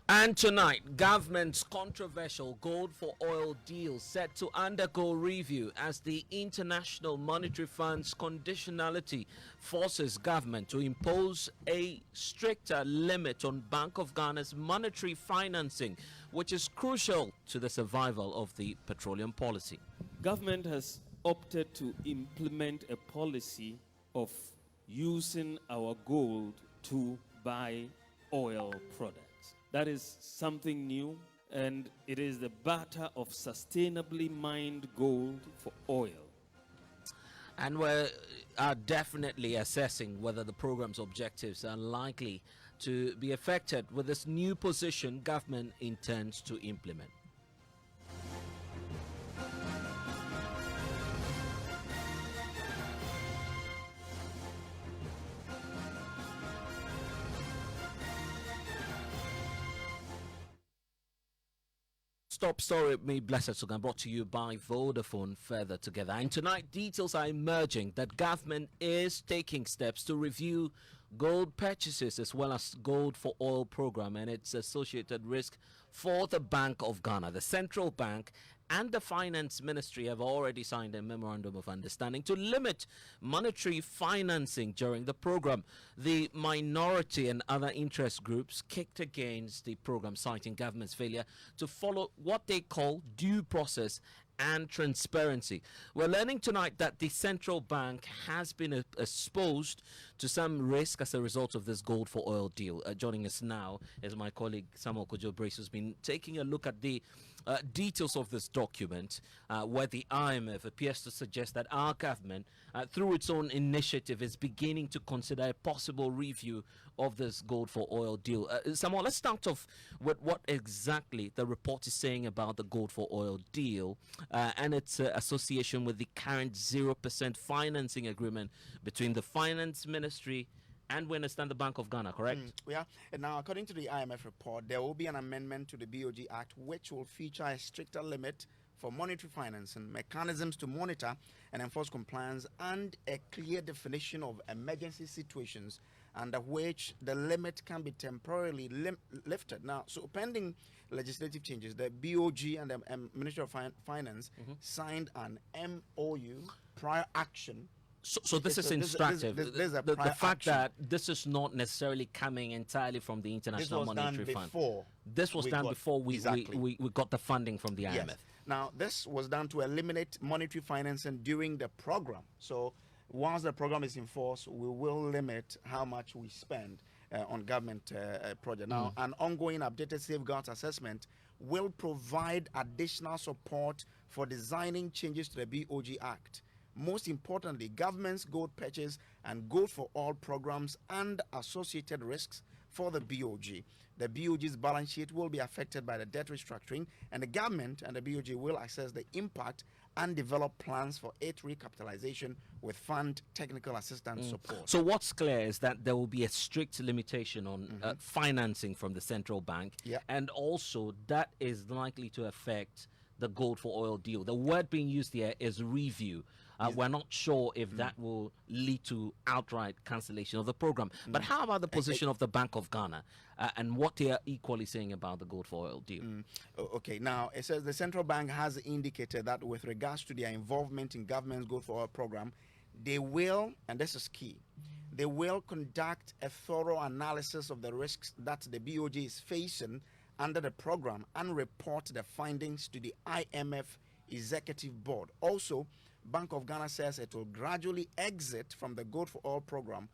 And tonight, government's controversial gold for oil deal set to undergo review as the International Monetary Fund's conditionality forces government to impose a stricter limit on Bank of Ghana's monetary financing, which is crucial to the survival of the petroleum policy. Government has opted to implement a policy of using our gold to buy oil products. That is something new, and it is the barter of sustainably mined gold for oil. And we are definitely assessing whether the program's objectives are likely to be affected with this new position government intends to implement. Top story with me, Blessed Sogah, brought to you by Vodafone Further Together. And tonight, details are emerging that government is taking steps to review gold purchases as well as gold for oil program and its associated risk for the Bank of Ghana. The central bank and the finance ministry have already signed a memorandum of understanding to limit monetary financing during the program. The minority and other interest groups kicked against the program, citing government's failure to follow what they call due process and transparency. We're learning tonight that the central bank has been exposed to some risk as a result of this gold for oil deal. Joining us now is my colleague Samuel Kojo-Brace, who's been taking a look at the details of this document, where the IMF appears to suggest that our government, through its own initiative, is beginning to consider a possible review of this gold for oil deal. Samuel, let's start off with what exactly the report is saying about the gold for oil deal and its association with the current 0% financing agreement between the finance ministry and we understand the Bank of Ghana, correct? Yeah. And now, according to the IMF report, there will be an amendment to the BOG Act which will feature a stricter limit for monetary financing, mechanisms to monitor and enforce compliance, and a clear definition of emergency situations under which the limit can be temporarily lifted. Now, so pending legislative changes, the BOG and the Ministry of Finance signed an MOU, prior action. So this is instructive. The fact that this is not necessarily coming entirely from the International Monetary Fund. This was done before we got the funding from the IMF. Yes. Now, this was done to eliminate monetary financing during the program. So once the program is in force, we will limit how much we spend on government project. Now, an ongoing updated safeguards assessment will provide additional support for designing changes to the BOG Act. Most importantly, government's gold purchase and gold for oil programs and associated risks for the BOG. The BOG's balance sheet will be affected by the debt restructuring, and the government and the BOG will assess the impact and develop plans for its recapitalization with fund technical assistance support. So what's clear is that there will be a strict limitation on financing from the central bank, and also that is likely to affect the gold for oil deal. The word being used here is review. We're not sure if that will lead to outright cancellation of the program. But how about the position of the Bank of Ghana and what they are equally saying about the gold for oil deal? Okay, now it says the central bank has indicated that with regards to their involvement in government's gold for oil program, they will, and this is key, they will conduct a thorough analysis of the risks that the BOG is facing under the program and report the findings to the IMF Executive Board. Also, Bank of Ghana says it will gradually exit from the gold for oil program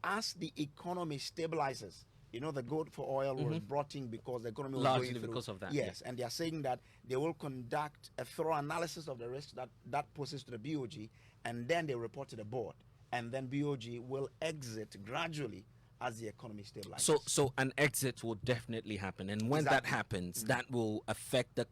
as the economy stabilizes. You know, the gold for oil was brought in because the economy was largely going through. because of that. Yes, and they are saying that they will conduct a thorough analysis of the risks that poses to the BOG, and then they report to the board, and then BOG will exit gradually as the economy stabilizes. So an exit will definitely happen, and when that happens, that will affect the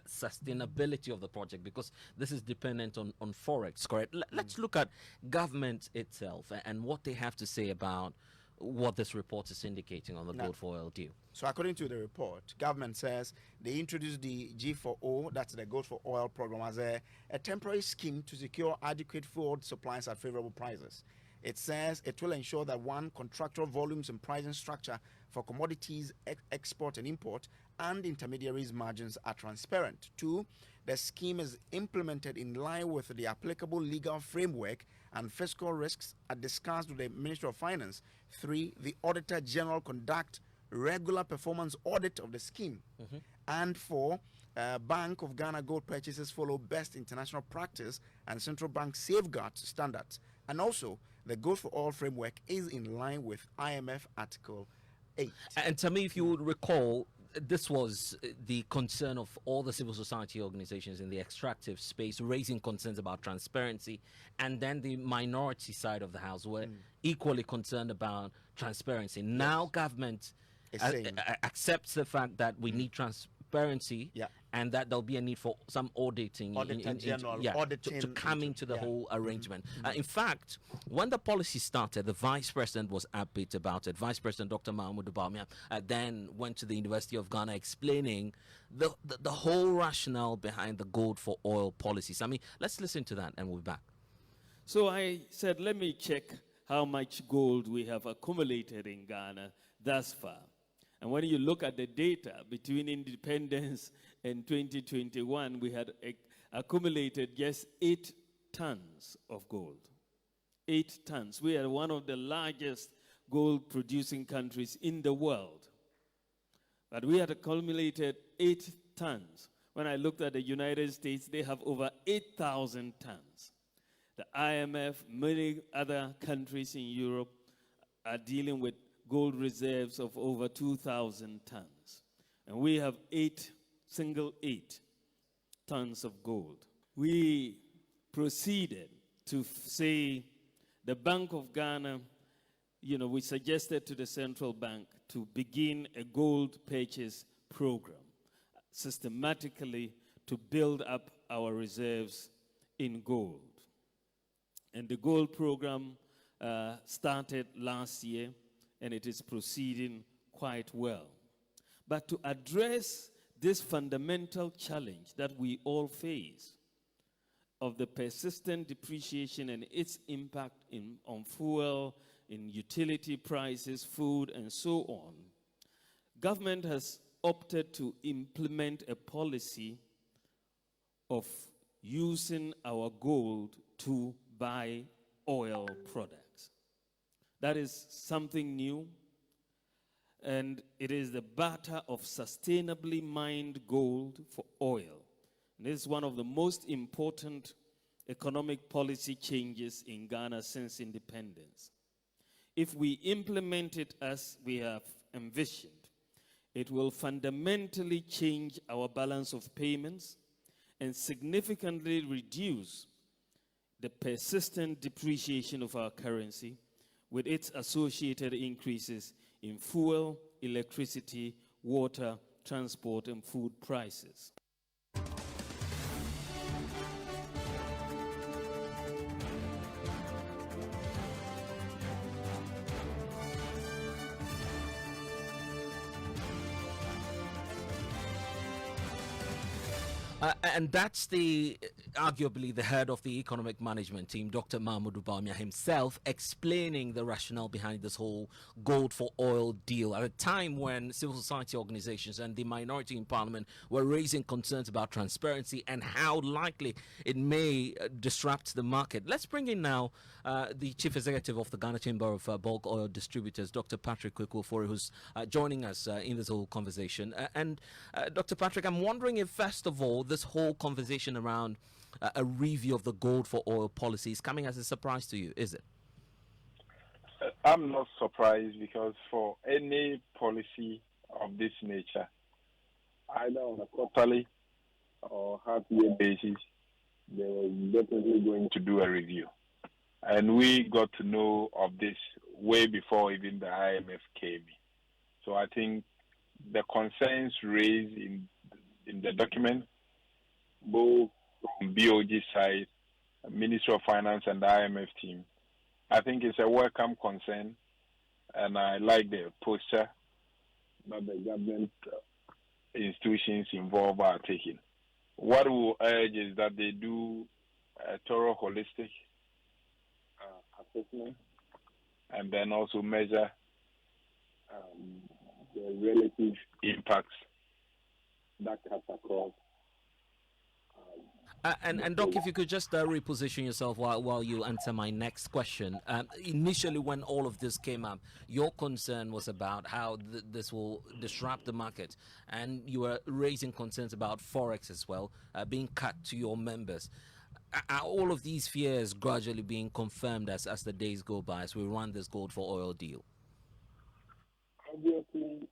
sustainability of the project, because this is dependent on forex, correct? Let's look at government itself and what they have to say about what this report is indicating on the gold for oil deal. So according to the report, government says they introduced the G4O, that's the gold for oil program, as a temporary scheme to secure adequate food supplies at favorable prices. It says it will ensure that one, contractual volumes and pricing structure for commodities export and import and intermediaries margins are transparent. Two, the scheme is implemented in line with the applicable legal framework and fiscal risks are discussed with the Ministry of Finance. Three, the Auditor General conduct regular performance audit of the scheme. And four, Bank of Ghana gold purchases follow best international practice and central bank safeguard standards. And also, the Gold for Oil framework is in line with IMF Article 8. And to me, if you would recall, this was the concern of all the civil society organizations in the extractive space, raising concerns about transparency. And then the minority side of the House were equally concerned about transparency. Now government accepts the fact that we need transparency and that there'll be a need for some auditing to come into the whole arrangement. In fact, when the policy started, the Vice President was upbeat about it. Vice President Dr. Mahmoud Bawumia then went to the University of Ghana explaining the whole rationale behind the gold for oil policies. I mean, let's listen to that and we'll be back. So I said, let me check how much gold we have accumulated in Ghana thus far. And when you look at the data between independence and 2021, we had accumulated just 8 tons of gold. 8 tons. We are one of the largest gold producing countries in the world. But we had accumulated 8 tons. When I looked at the United States, they have over 8,000 tons. The IMF, many other countries in Europe are dealing with gold reserves of over 2,000 tons. And we have 8 tons of gold. We proceeded to say the Bank of Ghana, we suggested to the central bank to begin a gold purchase program systematically to build up our reserves in gold. And the gold program started last year, and it is proceeding quite well. But to address this fundamental challenge that we all face of the persistent depreciation and its impact on fuel, in utility prices, food, and so on, government has opted to implement a policy of using our gold to buy oil products. That is something new, and it is the barter of sustainably mined gold for oil. And this is one of the most important economic policy changes in Ghana since independence. If we implement it as we have envisioned, it will fundamentally change our balance of payments and significantly reduce the persistent depreciation of our currency with its associated increases in fuel, electricity, water, transport, and food prices. And that's arguably the head of the economic management team, Dr. Mahmoud Bawumia himself, explaining the rationale behind this whole gold for oil deal at a time when civil society organizations and the minority in parliament were raising concerns about transparency and how likely it may disrupt the market. Let's bring in now the chief executive of the Ghana Chamber of Bulk Oil Distributors, Dr. Patrick Kwekufori, who's joining us in this whole conversation. And Dr. Patrick, I'm wondering if, first of all, this whole conversation around a review of the gold for oil policy is coming as a surprise to you, is it? I'm not surprised, because for any policy of this nature, either on a quarterly or half-year basis, they were definitely going to do a review. And we got to know of this way before even the IMF came in. So I think the concerns raised in the document, both from BOG side, Ministry of Finance, and the IMF team, I think it's a welcome concern, and I like the posture that the government institutions involved are taking. What we will urge is that they do a thorough, holistic assessment and then also measure the relative impacts that cuts across. And Doc, if you could just reposition yourself while you answer my next question. Initially, when all of this came up, your concern was about how this will disrupt the market, and you were raising concerns about forex as well, being cut to your members. Are all of these fears gradually being confirmed as the days go by, as we run this gold for oil deal? Obviously,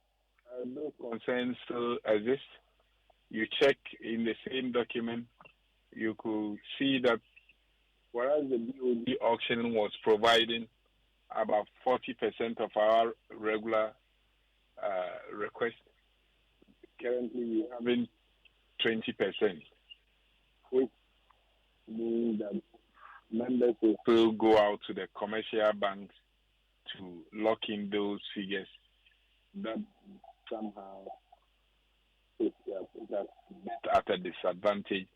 those concerns still exist. You check in the same document, you could see that whereas the BOD auction was providing about 40% of our regular request, currently we're having 20%, which means that members will still go out to the commercial banks to lock in those figures that somehow put us at a disadvantage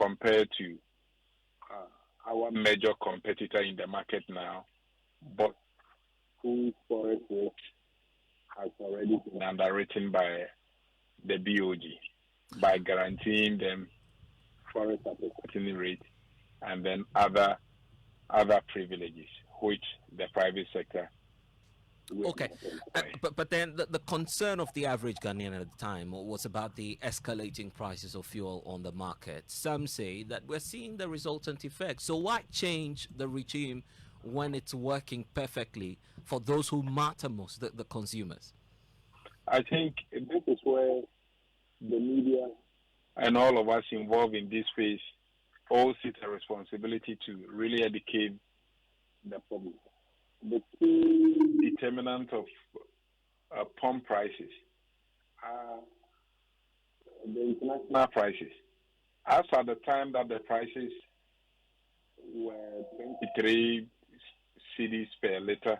compared to our major competitor in the market now, but whose forex rate has already been underwritten by the BOG by guaranteeing them forex at a certain rate and then other privileges which the private sector. Okay, but then the concern of the average Ghanaian at the time was about the escalating prices of fuel on the market. Some say that we're seeing the resultant effect. So why change the regime when it's working perfectly for those who matter most, the consumers? I think this is where the media and all of us involved in this space all sit a responsibility to really educate the public. The key determinant of pump prices are the international prices. As at the time that the prices were 23 cedis per liter,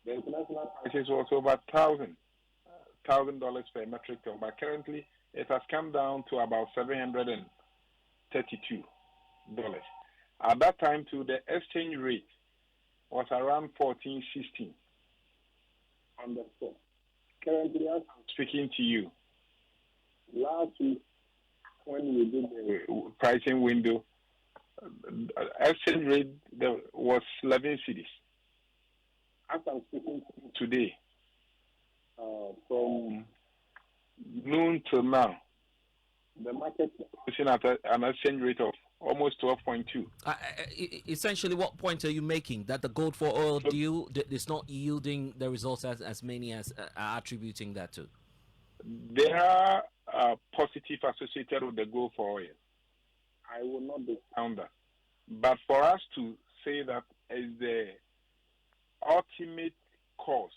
the international prices was over $1,000 per metric ton. But currently, it has come down to about $732. At that time, too, the exchange rate was around 14, 16 on the spot. Currently, as I'm speaking to you, last week when we did the pricing window, exchange rate was 11 cedis. As I'm speaking to you today, from noon till now, the market is at an exchange rate of almost 12.2. Essentially, what point are you making? That the gold for oil deal is not yielding the results as many as are attributing that to? There are positive associated with the gold for oil. I will not discount that. But for us to say that is the ultimate cause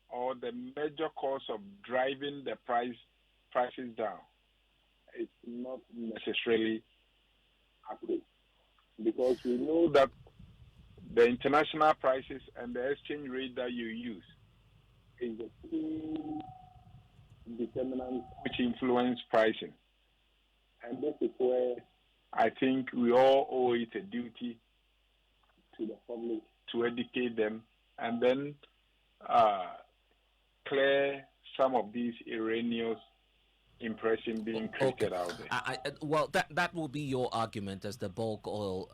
or the major cause of driving the prices down, it's not necessarily accurate, because we know that the international prices and the exchange rate that you use is the key determinant which influence pricing. And this is where I think we all owe it a duty to the public to educate them and then clear some of these erroneous impression being created out there. Well, that will be your argument as the bulk oil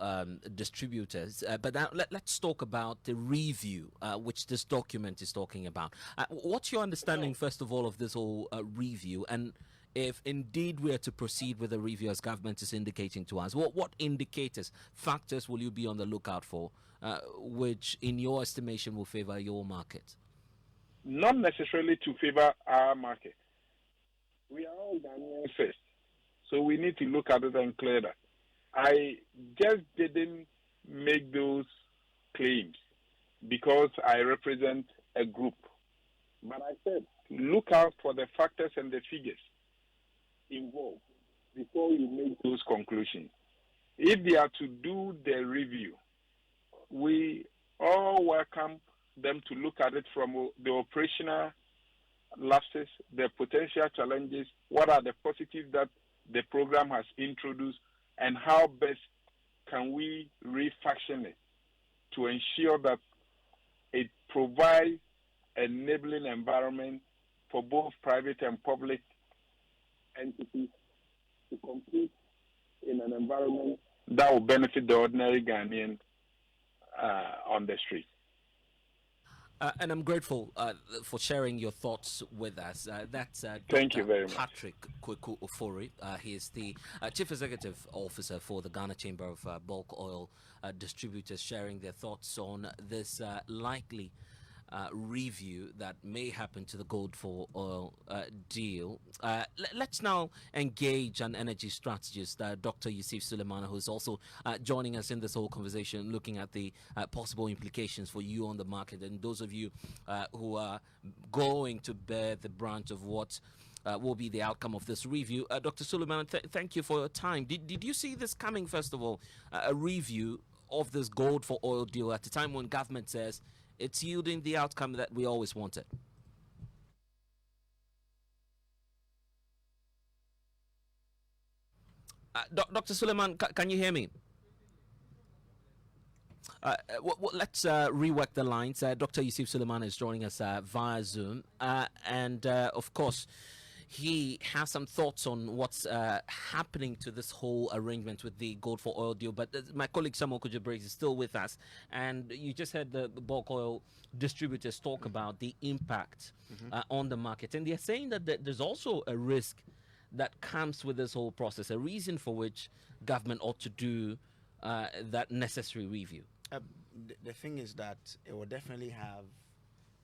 distributors. But now let's talk about the review, which this document is talking about. What's your understanding, first of all, of this whole review? And if indeed we are to proceed with the review as government is indicating to us, what indicators, factors will you be on the lookout for, which in your estimation will favor your market? Not necessarily to favor our market. We are all Ghanaians first, so we need to look at it and clear that. I just didn't make those claims because I represent a group. But I said, look out for the factors and the figures involved before you make those conclusions. If they are to do the review, we all welcome them to look at it from the operational lapses, the potential challenges, what are the positives that the program has introduced, and how best can we refashion it to ensure that it provides enabling environment for both private and public entities to compete in an environment that will benefit the ordinary Ghanaian on the street. And I'm grateful for sharing your thoughts with us. That's Thank Dr. you very much. Patrick Kweku Ofori. He is the Chief Executive Officer for the Ghana Chamber of Bulk Oil Distributors, sharing their thoughts on this likely review that may happen to the gold for oil deal. Let's now engage an energy strategist, Dr. Yusuf Suleimana, who's also joining us in this whole conversation, looking at the possible implications for you on the market and those of you who are going to bear the brunt of what will be the outcome of this review. Dr. Suleimana, thank you for your time. Did you see this coming, first of all, a review of this gold for oil deal at a time when government says it's yielding the outcome that we always wanted? Dr. Suleiman, can you hear me? Let's rework the lines. Dr. Yusuf Suleiman is joining us via Zoom. Of course, he has some thoughts on what's happening to this whole arrangement with the gold for oil deal. But my colleague Samuel Kujabriggs is still with us. And you just heard the bulk oil distributors talk about the impact on the market. And they're saying that there's also a risk that comes with this whole process, a reason for which government ought to do that necessary review. The thing is that it will definitely have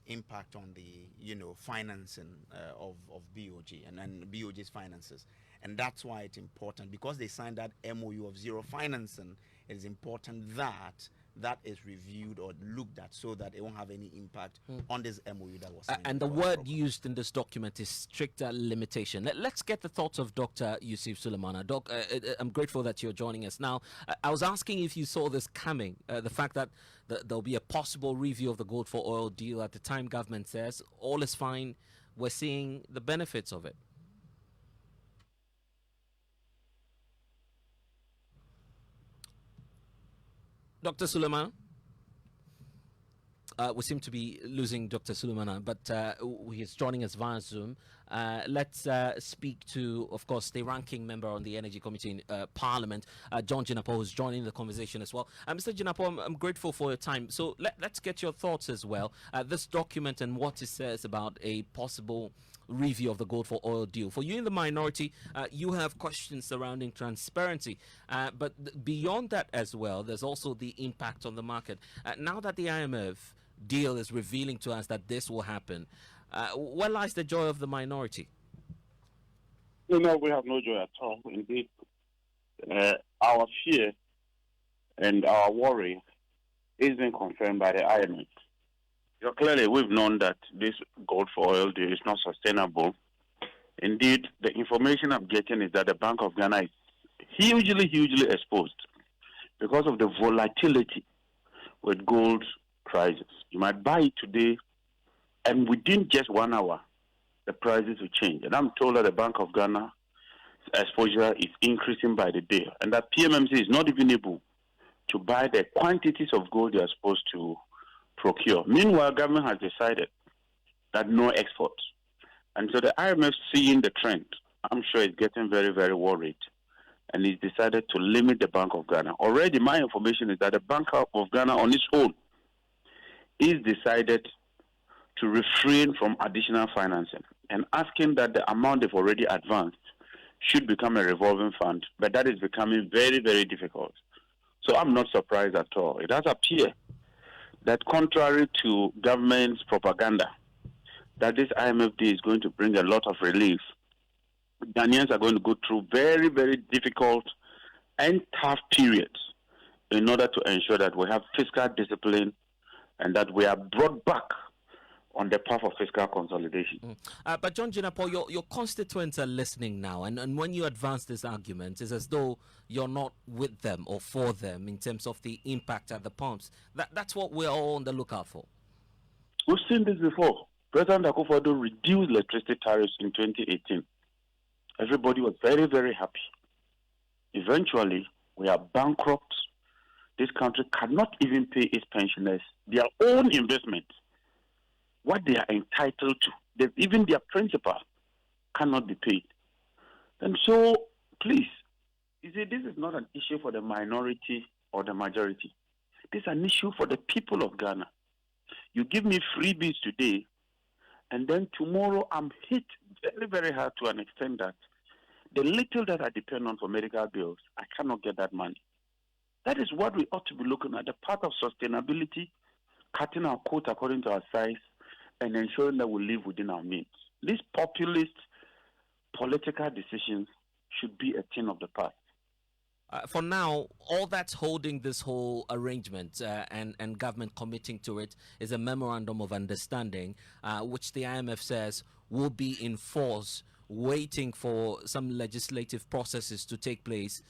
impact on the financing of BOG and BOG's finances, and that's why it's important, because they signed that MOU of zero financing. It is important that that is reviewed or looked at so that it won't have any impact on this MOU that was signed. And the word used in this document is stricter limitation. Let's get the thoughts of Dr. Yusuf Suleimana. Doc, I'm grateful that you're joining us. Now, I was asking if you saw this coming, the fact that there'll be a possible review of the gold for oil deal at the time government says all is fine, we're seeing the benefits of it. Dr. Suleiman? We seem to be losing Dr. Suleimana, but he's joining us via Zoom. Let's speak to, of course, the ranking member on the Energy Committee in Parliament, John Jinapo, who's joining the conversation as well. Mr. Jinapo, I'm grateful for your time. So let's get your thoughts as well. This document and what it says about a possible review of the gold for oil deal. For you in the minority, you have questions surrounding transparency, but beyond that as well, there's also the impact on the market. Now that the IMF deal is revealing to us that this will happen, where lies the joy of the minority? We have no joy at all. Indeed, our fear and our worry isn't confirmed by the IMF. Clearly, we've known that this gold for oil deal is not sustainable. Indeed, the information I'm getting is that the Bank of Ghana is hugely exposed because of the volatility with gold prices. You might buy it today, and within just 1 hour, the prices will change. And I'm told that the Bank of Ghana's exposure is increasing by the day, and that PMMC is not even able to buy the quantities of gold they are supposed to procure. Meanwhile, government has decided that no exports. And so the IMF, seeing the trend, I'm sure is getting very worried, and he's decided to limit the Bank of Ghana. Already, my information is that the Bank of Ghana on its own is decided to refrain from additional financing and asking that the amount they've already advanced should become a revolving fund, but that is becoming very difficult. So I'm not surprised at all. It does appear that contrary to government's propaganda, that this IMF deal is going to bring a lot of relief, Ghanaians are going to go through very difficult and tough periods in order to ensure that we have fiscal discipline and that we are brought back on the path of fiscal consolidation. But John Jinapo, your constituents are listening now, and when you advance this argument, it's as though you're not with them or for them in terms of the impact at the pumps. That's what we're all on the lookout for. We've seen this before. President Akufo-Addo reduced electricity tariffs in 2018. Everybody was very happy. Eventually, we are bankrupt, This country cannot even pay its pensioners their own investment, what they are entitled to. Even their principal cannot be paid. And so, please, you see, this is not an issue for the minority or the majority. This is an issue for the people of Ghana. You give me freebies today, and then tomorrow I'm hit very, very hard to an extent that the little that I depend on for medical bills, I cannot get that money. That is what we ought to be looking at, the part of sustainability, cutting our coat according to our size, and ensuring that we live within our means. These populist political decisions should be a thing of the past. For now, all that's holding this whole arrangement and government committing to it is a memorandum of understanding, which the IMF says will be in force, waiting for some legislative processes to take place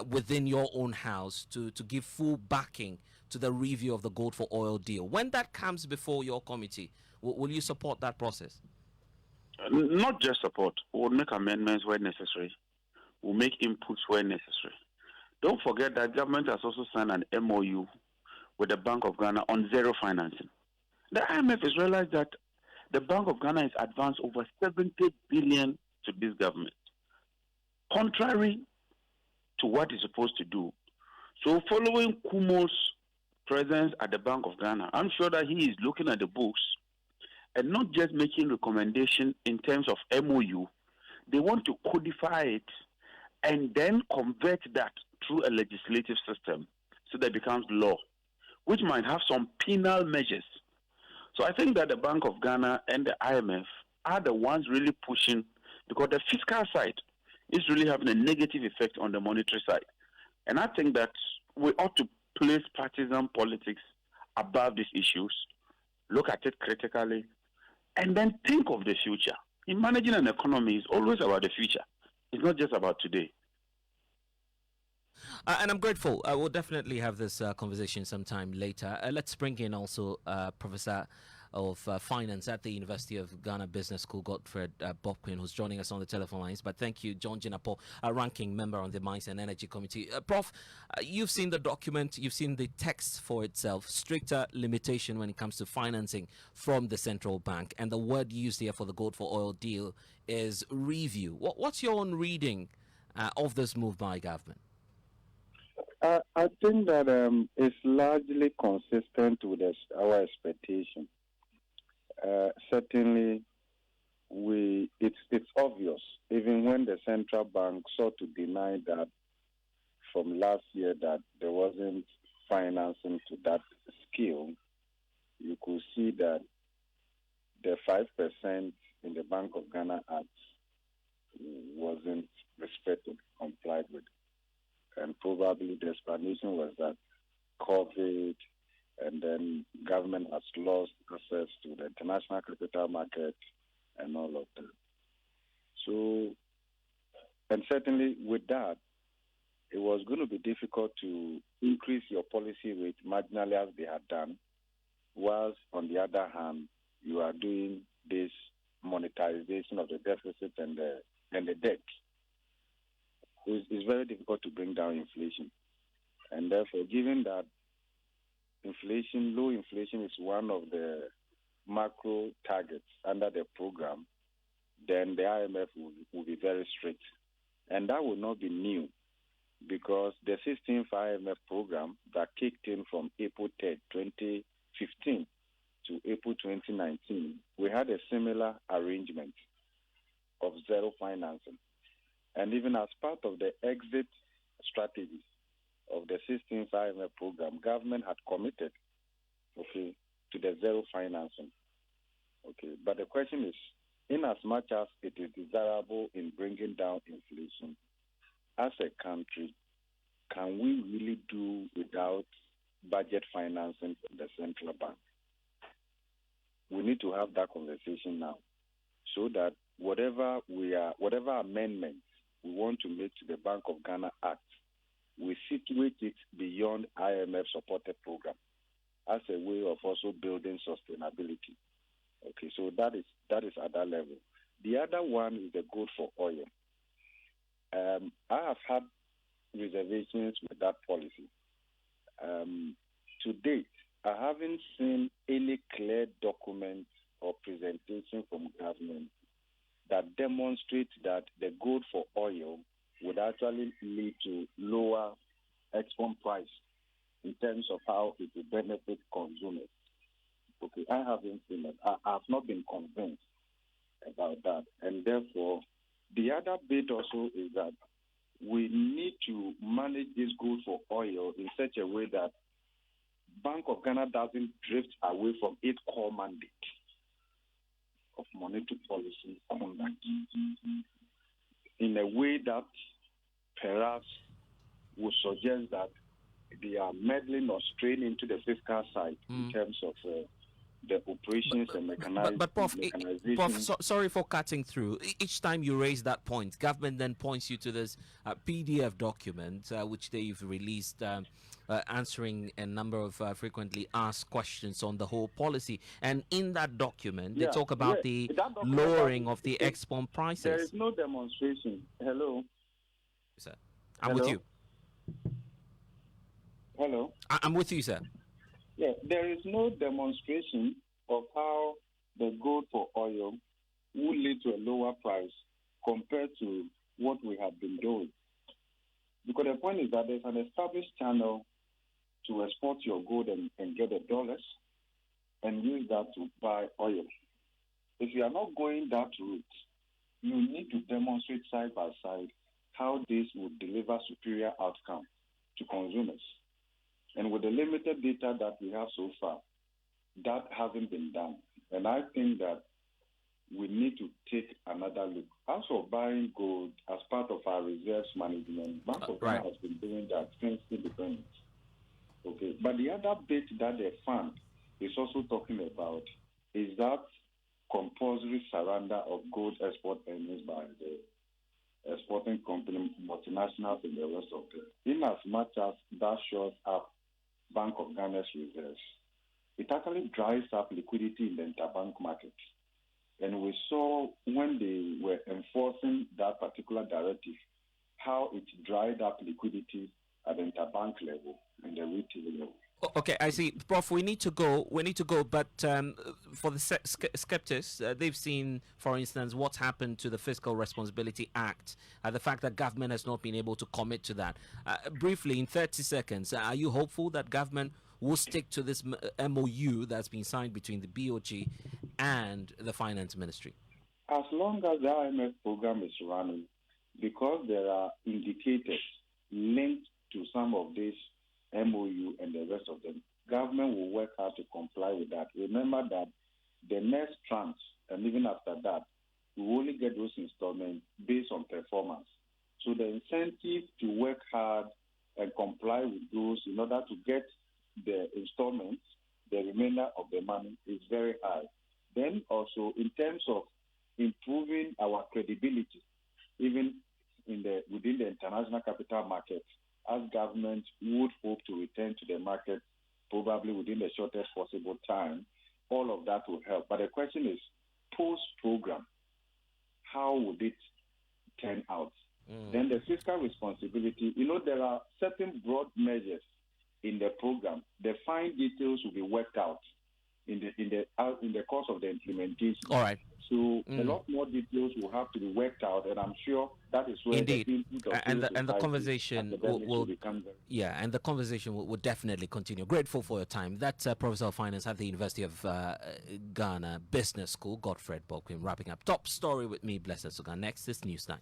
within your own house to give full backing to the review of the gold for oil deal. When that comes before your committee, will you support that process? Not just support. We'll make amendments where necessary. We'll make inputs where necessary. Don't forget that government has also signed an MOU with the Bank of Ghana on zero financing. The IMF has realized that the Bank of Ghana has advanced over 70 billion to this government, contrary to what it's supposed to do. So following Kumo's presence at the Bank of Ghana, I'm sure that he is looking at the books and not just making recommendations in terms of MOU. They want to codify it and then convert that through a legislative system so that it becomes law, which might have some penal measures. So I think that the Bank of Ghana and the IMF are the ones really pushing, because the fiscal side is really having a negative effect on the monetary side. And I think that we ought to place partisan politics above these issues, look at it critically, and then think of the future. In managing an economy, it's always about the future. It's not just about today. And I'm grateful. We'll definitely have this conversation sometime later. Let's bring in also Professor of Finance at the University of Ghana Business School, Godfred Bobquin, who's joining us on the telephone lines. But thank you, John Jinapo, a ranking member on the Mines and Energy Committee. Prof, you've seen the document, you've seen the text for itself, stricter limitation when it comes to financing from the central bank. And the word used here for the gold for oil deal is review. What's your own reading of this move by government? I think that it's largely consistent with our expectation. Certainly, it's obvious, even when the central bank sought to deny that from last year that there wasn't financing to that scale, you could see that the 5% in the Bank of Ghana Act wasn't respected, complied with. And probably the explanation was that COVID, and then government has lost access to the international capital market and all of that. So, and certainly with that, it was going to be difficult to increase your policy rate marginally as they had done, whilst on the other hand, you are doing this monetization of the deficit and the debt. It's very difficult to bring down inflation. And therefore, given that low inflation is one of the macro targets under the program, then the IMF will be very strict. And that will not be new, because the 16th IMF program that kicked in from April 3rd, 2015 to April 2019, we had a similar arrangement of zero financing. And even as part of the exit strategy of the 16th IMF program, government had committed, to the zero financing. But the question is, in as much as it is desirable in bringing down inflation, as a country, can we really do without budget financing from the central bank? We need to have that conversation now, so that whatever amendments we want to make to the Bank of Ghana Act, we situate it beyond IMF-supported program as a way of also building sustainability. So that is at that level. The other one is the gold for oil. I have had reservations with that policy. To date, I haven't seen any clear document or presentation from government that demonstrates that the gold for oil would actually lead to lower export price in terms of how it will benefit consumers. Okay, I haven't seen it. I have not been convinced about that. And therefore, the other bit also is that we need to manage this gold for oil in such a way that Bank of Ghana doesn't drift away from its core mandate of monetary policy conduct in a way that perhaps would suggest that they are meddling or straying into the fiscal side in terms of the operations and mechanization. Prof, sorry for cutting through. Each time you raise that point, government then points you to this PDF document which they've released answering a number of frequently asked questions on the whole policy. And in that document, they talk about the lowering of the export prices. There is no demonstration. Hello? Sir, I'm with you. Hello? I'm with you, sir. Yeah, there is no demonstration of how the gold for oil will lead to a lower price compared to what we have been doing. Because the point is that there's an established channel to export your gold and get the dollars and use that to buy oil. If you are not going that route, you need to demonstrate side by side how this would deliver superior outcome to consumers. And with the limited data that we have so far, that hasn't been done. And I think that we need to take another look. As for buying gold as part of our reserves management, Bank of Ghana has been doing that since independence. Okay, but the other bit that the fund is also talking about is that compulsory surrender of gold export earnings by the exporting company, multinationals, and the rest of them. In as much as that shows up Bank of Ghana's reserves, it actually dries up liquidity in the interbank market. And we saw when they were enforcing that particular directive, how it dried up liquidity at the interbank level and the retail level. Okay, I see. Prof, we need to go. But for the skeptics, they've seen, for instance, what's happened to the Fiscal Responsibility Act, the fact that government has not been able to commit to that. Briefly, in 30 seconds, are you hopeful that government will stick to this MOU that's been signed between the BOG and the Finance Ministry? As long as the IMF program is running, because there are indicators linked to some of these MOU and the rest of them, government will work hard to comply with that. Remember that the next tranche, and even after that, we will only get those installments based on performance. So the incentive to work hard and comply with those in order to get the installments, the remainder of the money, is very high. Then also, in terms of improving our credibility, even within the international capital markets, as government would hope to return to the market probably within the shortest possible time, all of that will help. But the question is, post-program, how would it turn out? Then the fiscal responsibility, there are certain broad measures in the program. The fine details will be worked out in the course of the implementation. All right. So a lot more details will have to be worked out, and I'm sure that is where indeed, the conversation will become very and the conversation will definitely continue. Grateful for your time. That's Professor of Finance at the University of Ghana Business School, Godfred Bokwin, wrapping up Top Story with me, Blessed Sogah. Next is Newsnight.